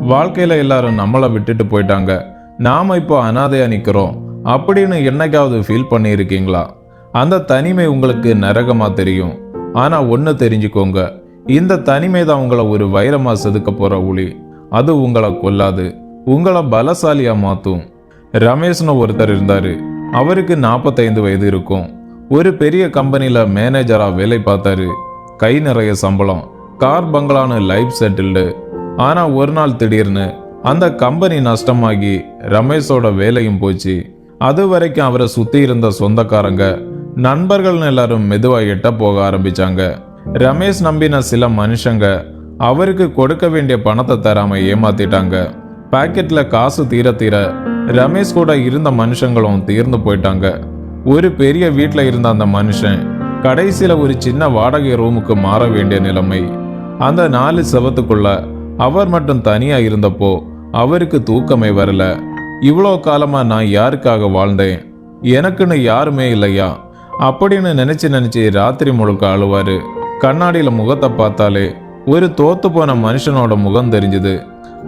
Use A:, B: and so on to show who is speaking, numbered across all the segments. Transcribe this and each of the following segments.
A: வாழ்க்கையில எல்லாரும் நம்மளை விட்டுட்டு போயிட்டாங்க, நாம இப்போ அனாதையா நிக்கிறோம் அப்படின்னு என்னைக்காவது ஃபீல் பண்ணியிருக்கீங்களா? அந்த தனிமை உங்களுக்கு நரகமா தெரியும். ஆனா ஒன்னு தெரிஞ்சுக்கோங்க, இந்த தனிமை தான் உங்களை ஒரு வைரமா செதுக்க போற ஒளி. அது உங்களை கொல்லாது, உங்களை பலசாலியா மாத்தும். ரமேஷ்னு ஒருத்தர் இருந்தாரு. அவருக்கு 45 வயது இருக்கும். ஒரு பெரிய கம்பெனில மேனேஜரா வேலை பார்த்தாரு. கை நிறைய சம்பளம், கார் பங்களான்னு லைஃப் செட்டில்டு. ஆனா ஒரு நாள் திடீர்னு அந்த கம்பெனி நஷ்டமாகி ரமேஷோட வேலையும் போச்சு. அது வரைக்கும் அவரை சுத்தி இருந்த சொந்தக்காரங்க, நண்பர்கள் எல்லாரும் மெதுவா எட்ட போக ஆரம்பிச்சாங்க. ரமேஷ் நம்பின சில மனுஷங்க அவருக்கு கொடுக்க வேண்டிய பணத்தை தராம ஏமாத்திட்டாங்க. பாக்கெட்ல காசு தீர தீர ரமேஷ் கூட இருந்த மனுஷங்களும் தீர்ந்து போயிட்டாங்க. ஒரு பெரிய வீட்டில் இருந்த அந்த மனுஷன் கடைசியில ஒரு சின்ன வாடகை ரூமுக்கு மாற வேண்டிய நிலைமை. அந்த 4 செவத்துக்குள்ள அவர் மட்டும் தனியா இருந்தப்போ அவருக்கு தூக்கமே வரல. இவ்வளோ காலமா நான் யாருக்காக வாழ்ந்தேன், எனக்குன்னு யாருமே இல்லையா அப்படின்னு நினைச்சு ராத்திரி முழுக்க அழுவாரு. கண்ணாடியில முகத்தை பார்த்தாலே ஒரு தோத்து போன மனுஷனோட முகம் தெரிஞ்சுது.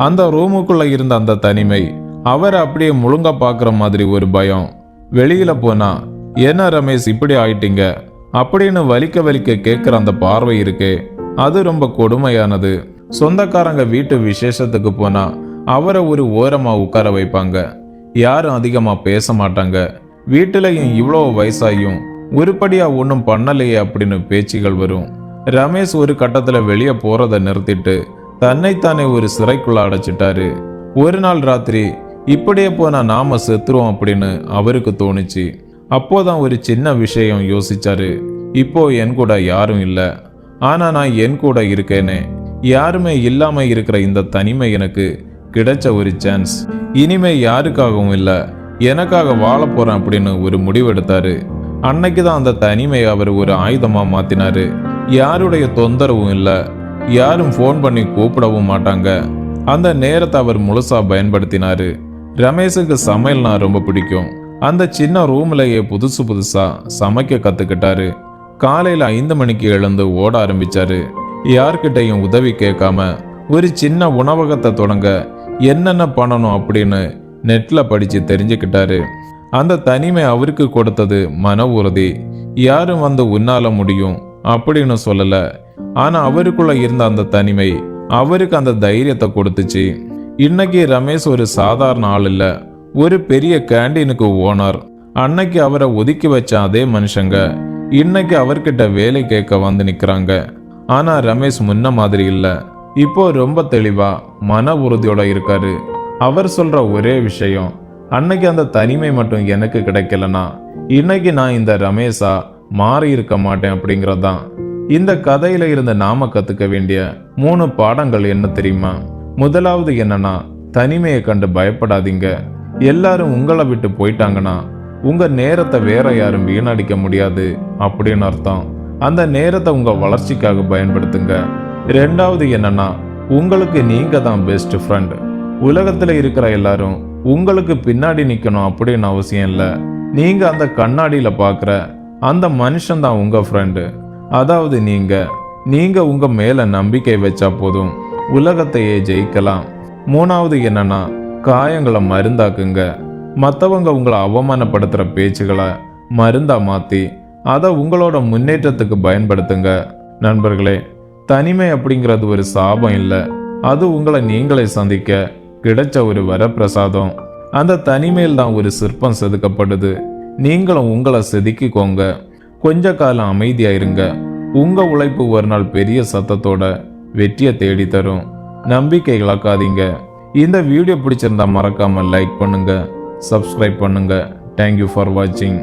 A: அந்த ரூமுக்குள்ள இருந்த அந்த தனிமை அவரை அப்படியே முழுங்க பாக்குற மாதிரி ஒரு பயம். வெளியில போனா, என்ன ரமேஷ் இப்படி ஆயிட்டீங்க அப்படின்னு வலிக்க வலிக்க கேட்கிற அந்த பார்வை இருக்கே, அது ரொம்ப கொடுமையானது. சொந்தக்காரங்க வீட்டு விசேஷத்துக்கு போனா அவரை ஒரு ஓரமா உட்கார வைப்பாங்க. யாரும் அதிகமா பேச மாட்டாங்க. வீட்டிலையும் இவ்வளோ வயசாயும் உருப்படியா ஒன்றும் பண்ணலையே அப்படின்னு பேச்சுகள் வரும். ரமேஷ் ஒரு கட்டத்துல வெளியே போறதை நிறுத்திட்டு தன்னைத்தானே ஒரு சிறைக்குள்ள அடைச்சிட்டாரு. ஒரு நாள் ராத்திரி இப்படியே போனா நாம செத்துருவோம் அப்படின்னு அவருக்கு தோணுச்சு. அப்போதான் ஒரு சின்ன விஷயம் யோசிச்சாரு. இப்போ என் கூட யாரும் இல்லை, ஆனா நான் என் கூட இருக்கேனே. யாருமே இல்லாம இருக்கிற இந்த தனிமை எனக்கு கிடைச்ச ஒரு சான்ஸ். இனிமே யாருக்காகவும் இல்லை, எனக்காக வாழ போறேன் அப்படின்னு ஒரு முடிவெடுத்தாரு. அன்னைக்குதான் அந்த தனிமையை அவர் ஒரு ஆயுதமா மாத்தினாரு. யாருடைய தொந்தரவும் இல்லை, யாரும் ஃபோன் பண்ணி கூப்பிடவும் மாட்டாங்க. அந்த நேரத்தை அவர் முழுசா பயன்படுத்தினாரு. ரமேஷுக்கு சமையல்னா ரொம்ப பிடிக்கும். அந்த சின்ன ரூம்லயே புதுசா சமைக்க கத்துக்கிட்டாரு. காலையில 5 மணிக்கு எழுந்து ஓட ஆரம்பிச்சாரு. யார்கிட்டையும் உதவி கேட்காம ஒரு சின்ன உணவகத்தை தொடங்க என்னென்ன பண்ணணும் அப்படின்னு நெட்ல படிச்சு தெரிஞ்சுக்கிட்டாரு. அந்த தனிமை அவருக்கு கொடுத்தது மன உறுதி. யாரும் வந்து உன்னால முடியும் அப்படின்னு சொல்லல, ஆனா அவருக்குள்ள இருந்த அந்த தனிமை அவருக்கு அந்த தைரியத்தை கொடுத்துச்சு. இன்னைக்கு ரமேஷ் ஒரு சாதாரண ஆள் இல்ல, ஒரு பெரிய கேண்டீனுக்கு ஓனர். அன்னைக்கு அவரை ஒதுக்கி வச்ச அதே மனுஷங்க இன்னைக்கு அவர்கிட்ட வேலை கேட்க வந்து நிக்கிறாங்க. ஆனா ரமேஷ் முன்ன மாதிரி இல்ல, இப்போ ரொம்ப தெளிவா மன உறுதியோட இருக்காரு. அவர் சொல்ற ஒரே விஷயம், அன்னைக்கு அந்த தனிமை மட்டும் எனக்கு கிடைக்கலனா இன்னைக்கு நான் இந்த ரமேஷா மாறி இருக்க மாட்டேன் அப்படிங்கறதுதான். இந்த கதையில இருந்து நாம கத்துக்க வேண்டிய 3 பாடங்கள் என்ன தெரியுமா? முதலாவது என்னன்னா, தனிமையை கண்டு பயப்படாதீங்க. எல்லாரும் உங்களை விட்டு போயிட்டாங்கன்னா உங்க நேரத்தை வேற யாரும் வீணடிக்க முடியாது அப்படின்னு அர்த்தம். அந்த நேரத்தை உங்க வளர்ச்சிக்காக பயன்படுத்துங்க. ரெண்டாவது என்னன்னா, உங்களுக்கு நீங்க தான் பெஸ்ட் ஃப்ரெண்ட். உலகத்துல இருக்கிற எல்லாரும் உங்களுக்கு பின்னாடி நிக்கணும் அப்படின்னு அவசியம் இல்லை. நீங்க அந்த கண்ணாடியில பாக்குற அந்த மனுஷன் தான் உங்க ஃப்ரெண்டு. அதாவது நீங்க உங்க மேல நம்பிக்கை வச்சா போதும், உலகத்தையே ஜெயிக்கலாம். மூணாவது என்னன்னா, காயங்களை மருந்தாக்குங்க. மற்றவங்க உங்களை அவமானப்படுத்துற பேச்சுகளை மருந்தா மாத்தி அதை உங்களோட முன்னேற்றத்துக்கு பயன்படுத்துங்க. நண்பர்களே, தனிமை அப்படிங்கிறது ஒரு சாபம் இல்லை, அது உங்களை நீங்களே சந்திக்க கிடைச்ச ஒரு வரப்பிரசாதம். அந்த தனிமையில் தான் ஒரு சிற்பம் செதுக்கப்படுது. நீங்களும் உங்களை செதுக்கிக்கோங்க. கொஞ்ச காலம் அமைதியா இருங்க. உங்க உழைப்பு ஒரு நாள் பெரிய சத்தத்தோட வெற்றியை தேடி தரும். நம்பிக்கை இழக்காதீங்க. இந்த வீடியோ பிடிச்சிருந்தா மறக்காம லைக் பண்ணுங்க, சப்ஸ்கிரைப் பண்ணுங்க. தேங்க்யூ ஃபார் வாட்சிங்.